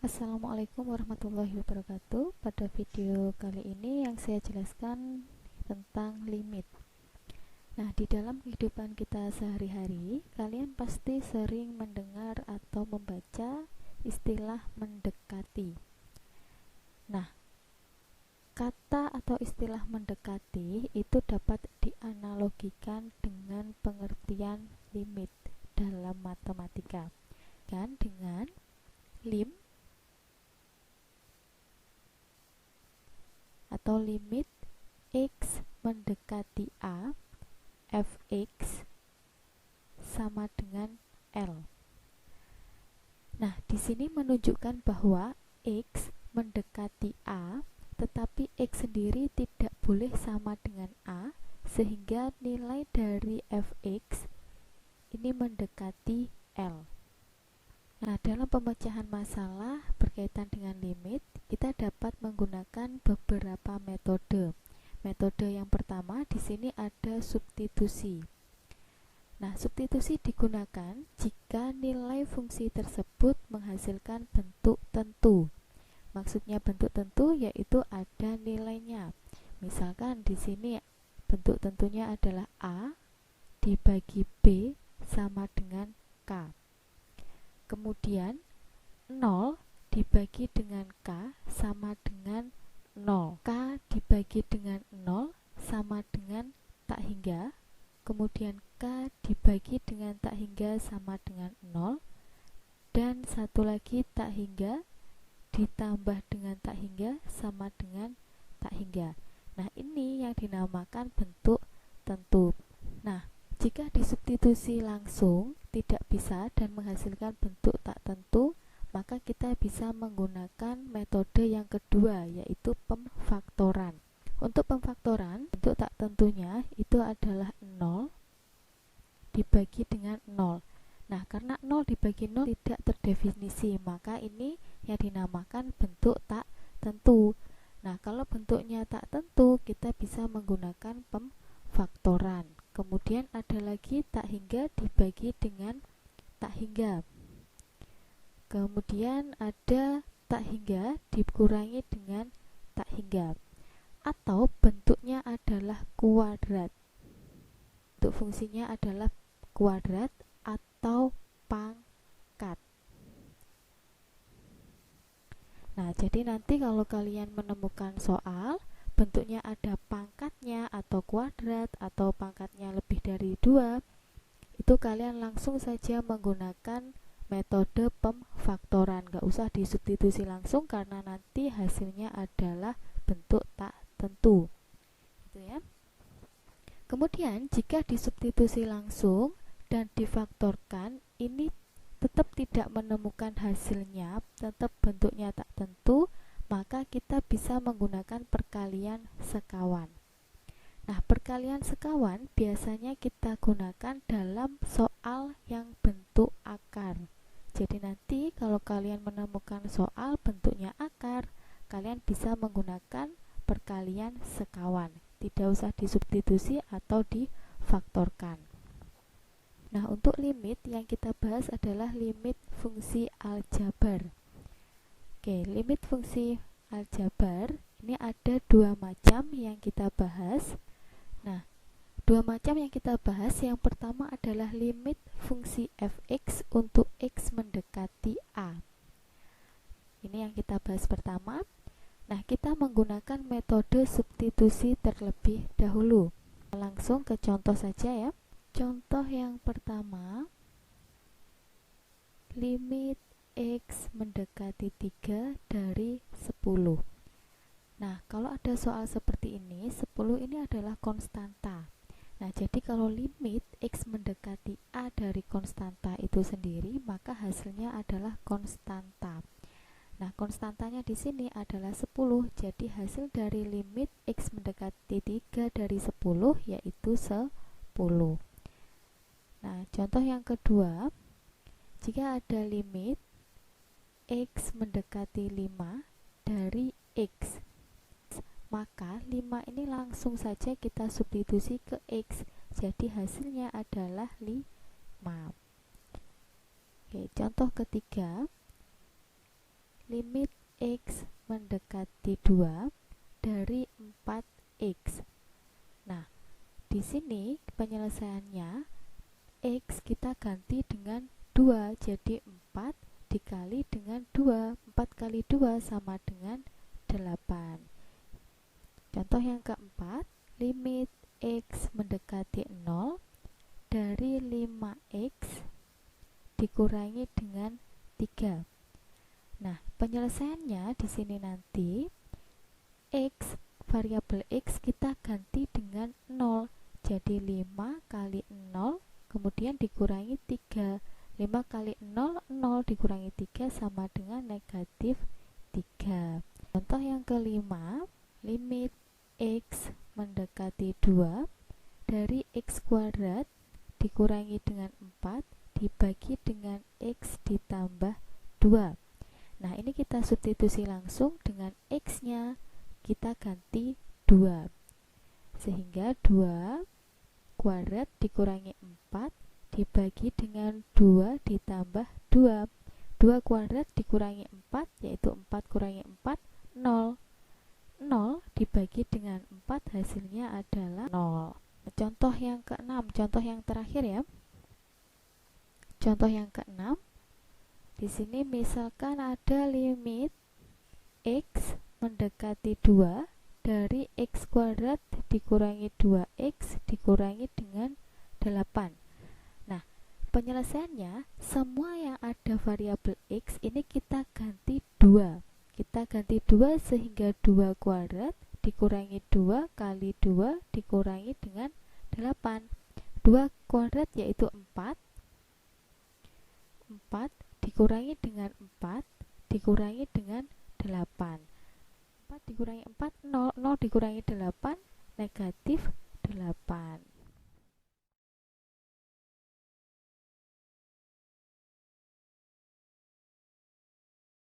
Assalamualaikum warahmatullahi wabarakatuh. Pada video kali ini yang saya jelaskan tentang limit. Nah, di dalam kehidupan kita sehari-hari, kalian pasti sering mendengar atau membaca istilah mendekati. Nah, kata atau istilah mendekati itu dapat dianalogikan dengan pengertian limit dalam matematika. Dan dengan lim atau limit X mendekati A, fx sama dengan L. Nah, di sini menunjukkan bahwa X mendekati A, tetapi X sendiri tidak boleh sama dengan A, sehingga nilai dari fx ini mendekati L. Nah, dalam pemecahan masalah berkaitan dengan limit, kita dapat menggunakan beberapa metode. Metode yang pertama di sini ada substitusi. Nah, substitusi digunakan jika nilai fungsi tersebut menghasilkan bentuk tentu. Maksudnya bentuk tentu yaitu ada nilainya. Misalkan di sini bentuk tentunya adalah A dibagi B sama dengan K. Kemudian 0 dibagi dengan K sama dengan 0. K dibagi dengan 0 sama dengan tak hingga. Kemudian K dibagi dengan tak hingga sama dengan 0. Dan satu lagi tak hingga ditambah dengan tak hingga sama dengan tak hingga. Nah, ini yang dinamakan bentuk tentu. Nah, jika disubstitusi langsung tidak bisa dan menghasilkan bentuk tak tentu, maka kita bisa menggunakan metode yang kedua, yaitu pemfaktoran. Untuk pemfaktoran, bentuk tak tentunya itu adalah 0 dibagi dengan 0. Nah, karena 0 dibagi 0 tidak terdefinisi, maka ini yang dinamakan bentuk tak tentu. Nah, kalau bentuknya tak tentu, kita bisa menggunakan pemfaktoran. Kemudian ada lagi tak hingga dibagi dengan tak hingga. Kemudian ada tak hingga dikurangi dengan tak hingga. Atau bentuknya adalah kuadrat. Bentuk fungsinya adalah kuadrat atau pangkat. Nah, jadi nanti kalau kalian menemukan soal bentuknya ada pangkatnya atau kuadrat atau pangkatnya lebih dari 2, itu kalian langsung saja menggunakan metode pemfaktoran. Gak usah disubstitusi langsung karena nanti hasilnya adalah bentuk tak tentu. Gitu ya. Kemudian jika disubstitusi langsung dan difaktorkan, ini tetap tidak menemukan hasilnya, tetap bentuknya tak tentu, maka kita bisa menggunakan perkalian sekawan. Nah, perkalian sekawan biasanya kita gunakan dalam soal yang bentuk akar. Jadi nanti kalau kalian menemukan soal bentuknya akar, kalian bisa menggunakan perkalian sekawan. Tidak usah disubstitusi atau difaktorkan. Nah, untuk limit yang kita bahas adalah limit fungsi aljabar. Oke, limit fungsi aljabar ini ada dua macam yang kita bahas. Nah, dua macam yang kita bahas, yang pertama adalah limit fungsi fx untuk x mendekati a. Ini yang kita bahas pertama. Nah, kita menggunakan metode substitusi terlebih dahulu. Langsung ke contoh saja ya. Contoh yang pertama, limit x mendekati 3 dari 10. Nah, kalau ada soal seperti ini, 10 ini adalah konstanta. Nah, jadi kalau limit x mendekati a dari konstanta itu sendiri, maka hasilnya adalah konstanta. Nah, konstantanya di sini adalah 10. Jadi hasil dari limit x mendekati 3 dari 10 yaitu 10. Nah, contoh yang kedua, jika ada limit x mendekati 5 dari x, maka 5 ini langsung saja kita substitusi ke x. Jadi hasilnya adalah 5. Oke, contoh ketiga, limit X mendekati 2 dari 4X. Nah, di sini penyelesaiannya X kita ganti dengan 2, jadi 4 dikali dengan 2. 4 kali 2 sama dengan 8. Contoh yang keempat, limit X mendekati 0 dari 5X dikurangi dengan 3. Nah, penyelesaiannya di sini nanti X, variabel X kita ganti dengan 0. Jadi 5 kali 0 kemudian dikurangi 3. 5 kali 0, 0 dikurangi 3 sama dengan negatif 3. Contoh yang kelima, limit X mendekati 2 dari X kuadrat dikurangi dengan 4 dibagi dengan X ditambah 2. Nah, ini kita substitusi langsung dengan X-nya. Kita ganti 2. Sehingga 2 kuadrat dikurangi 4 dibagi dengan 2 ditambah 2. 2 kuadrat dikurangi 4 yaitu 4 kurangi 4, 0. 0 dibagi dengan 4 hasilnya adalah 0. Contoh yang keenam, contoh yang terakhir ya. Contoh yang keenam, di sini misalkan ada limit X mendekati 2 dari X kuadrat dikurangi 2X dikurangi dengan 8. Nah, penyelesaiannya semua yang ada variabel X ini kita ganti 2. Kita ganti 2 sehingga 2 kuadrat dikurangi 2 kali 2 dikurangi dengan 8. 2 kuadrat yaitu 4. 4 dikurangi dengan 4 dikurangi dengan 8. 4 dikurangi 4, 0. 0 dikurangi 8, negatif